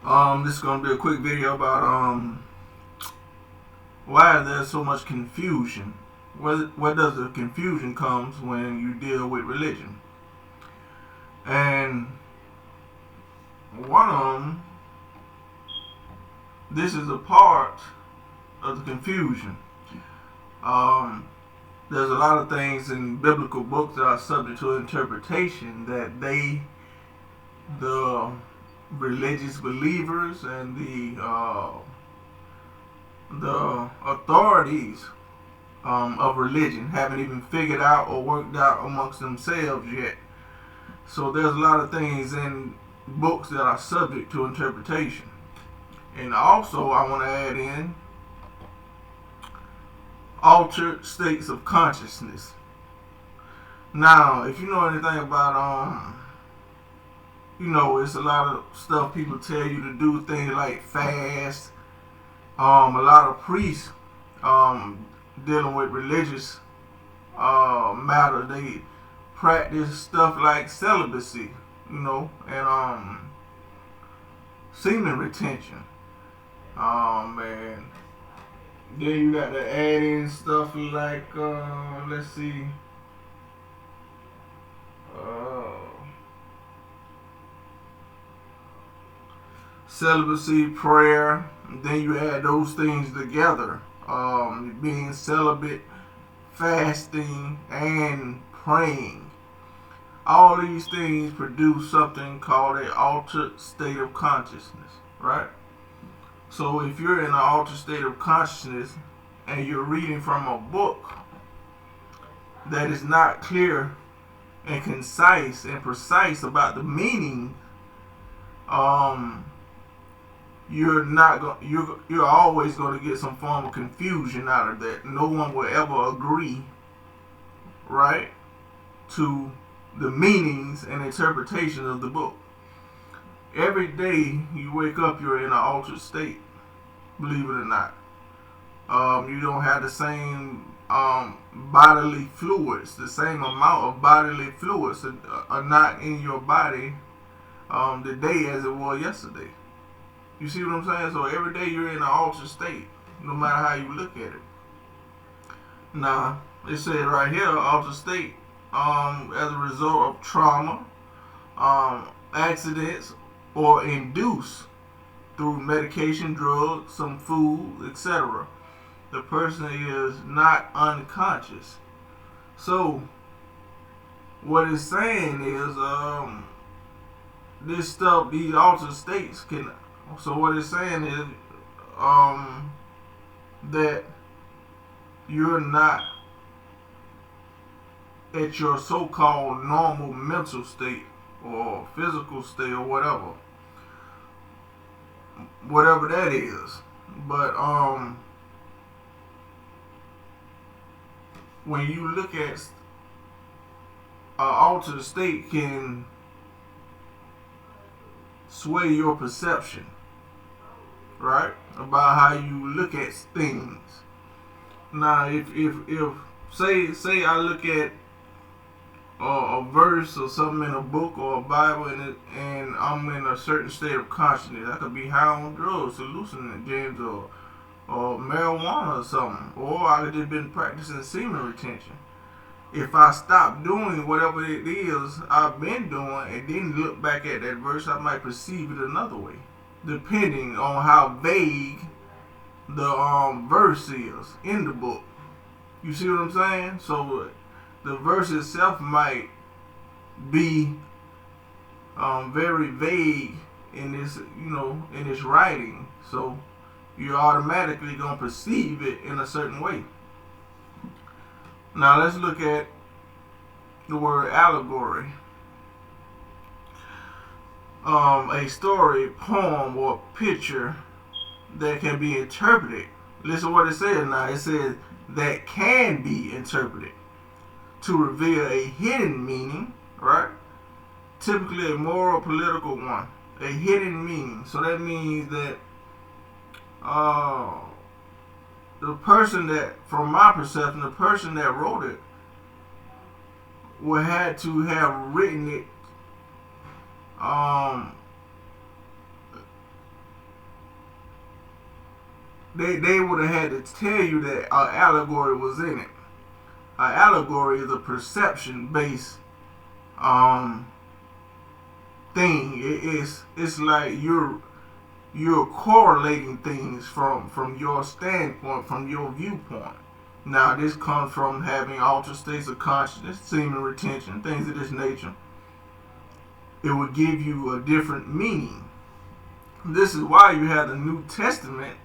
This is gonna be a quick video about why there's so much confusion. Where does the confusion comes when you deal with religion? And one of them, this is a part of the confusion. Um, there's a lot of things in biblical books that are subject to interpretation that the religious believers and the authorities of religion haven't even figured out or worked out amongst themselves yet. So there's a lot of things in books that are subject to interpretation. And also I want to add in altered states of consciousness. Now, if you know anything about it's a lot of stuff people tell you to do, things like fast. A lot of priests dealing with religious matter, they practice stuff like celibacy, and semen retention. And then you got to add in stuff like let's see, celibacy, prayer. Then you add those things together, being celibate, fasting, and praying. All these things produce something called an altered state of consciousness, right? So if you're in an altered state of consciousness and you're reading from a book that is not clear and concise and precise about the meaning, you're always going to get some form of confusion out of that. No one will ever agree, right, to the meanings and interpretation of the book. Every day you wake up, you're in an altered state, believe it or not. You don't have the same bodily fluids. The same amount of bodily fluids are not in your body today as it was yesterday. You see what I'm saying? So every day you're in an altered state, no matter how you look at it. Now, it says right here, altered state as a result of trauma, accidents, or induced through medication, drugs, some food, etc. The person is not unconscious. So, what it's saying is, this stuff, these altered states can. So what it's saying is, that you're not at your so-called normal mental state or physical state or whatever that is. But when you look at altered state, can sway your perception, right, about how you look at things. Now, if say I look at a verse or something in a book or a Bible, and I'm in a certain state of consciousness. I could be high on drugs, hallucinogens, or marijuana or something, or I could have been practicing semen retention. If I stop doing whatever it is I've been doing and then look back at that verse, I might perceive it another way, depending on how vague the verse is in the book. You see what I'm saying? So the verse itself might be very vague in its writing. So you're automatically gonna perceive it in a certain way. Now let's look at the word allegory. A story, poem, or picture that can be interpreted. Listen to what it says now. It says that can be interpreted to reveal a hidden meaning, right? Typically a moral, political one. A hidden meaning. So that means that the person that, from my perception, the person that wrote it would have to have written it they would have had to tell you that an allegory was in it. An allegory is a perception based thing. It's like you're correlating things from your standpoint, from your viewpoint. Now this comes from having altered states of consciousness, semen retention, things of this nature. It would give you a different meaning. This is why you have the New Testament,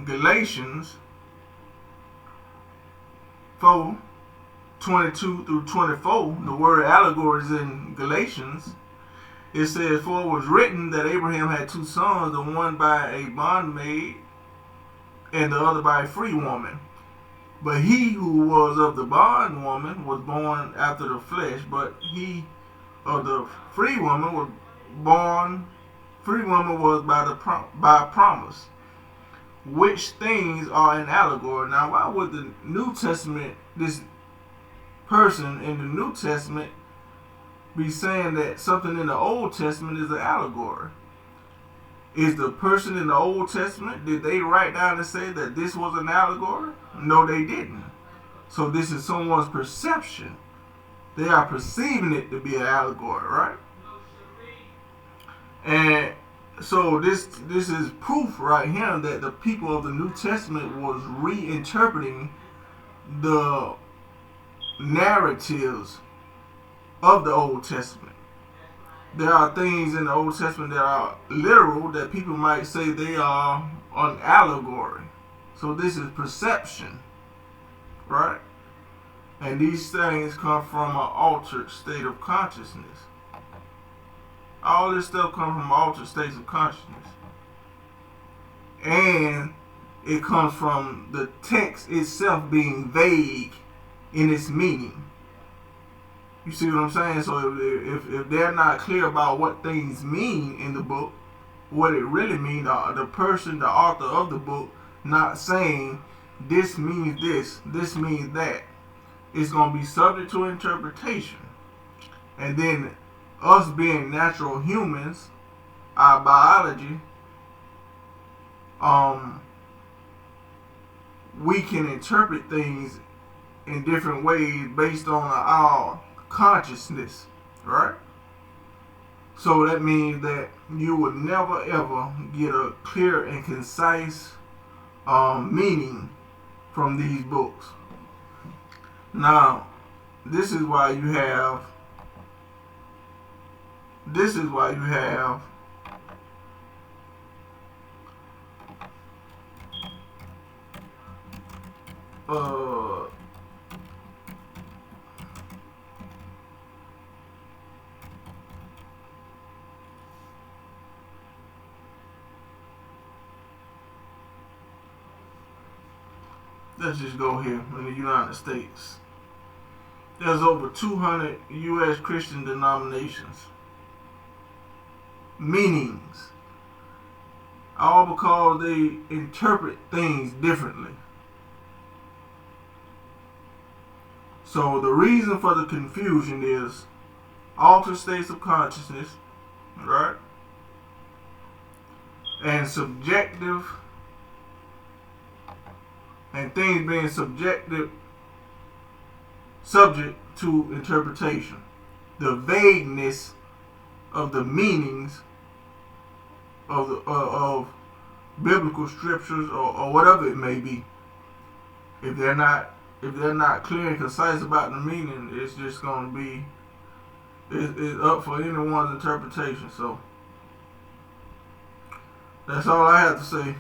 Galatians 4:22 through 24. The word allegory is in Galatians. It says, "For it was written that Abraham had two sons, the one by a bondmaid and the other by a free woman. But he who was of the bondwoman was born after the flesh, but he of the free woman was born. Free woman was by promise. Which things are an allegory?" Now, why would the New Testament, this person in the New Testament, be saying that something in the Old Testament is an allegory? Is the person in the Old Testament, did they write down and say that this was an allegory? No, they didn't. So this is someone's perception. They are perceiving it to be an allegory, right? And so this is proof right here that the people of the New Testament was reinterpreting the narratives of the Old Testament. There are things in the Old Testament that are literal that people might say they are an allegory. So this is perception, right? And these things come from an altered state of consciousness. All this stuff comes from altered states of consciousness. And it comes from the text itself being vague in its meaning. You see what I'm saying? So if they're not clear about what things mean in the book, what it really means, the person, the author of the book, not saying this means this means that, it's going to be subject to interpretation. And then us being natural humans, our biology, we can interpret things in different ways based on our consciousness, right? So that means that you would never ever get a clear and concise meaning from these books. Now, this is why you have let's just go here in the United States. There's over 200 U.S. Christian denominations. Meanings. All because they interpret things differently. So the reason for the confusion is altered states of consciousness, right? And subjective, and things being subject to interpretation. The vagueness of the meanings of biblical scriptures or whatever it may be. If they're not clear and concise about the meaning, it's just going to be it's up for anyone's interpretation. So that's all I have to say.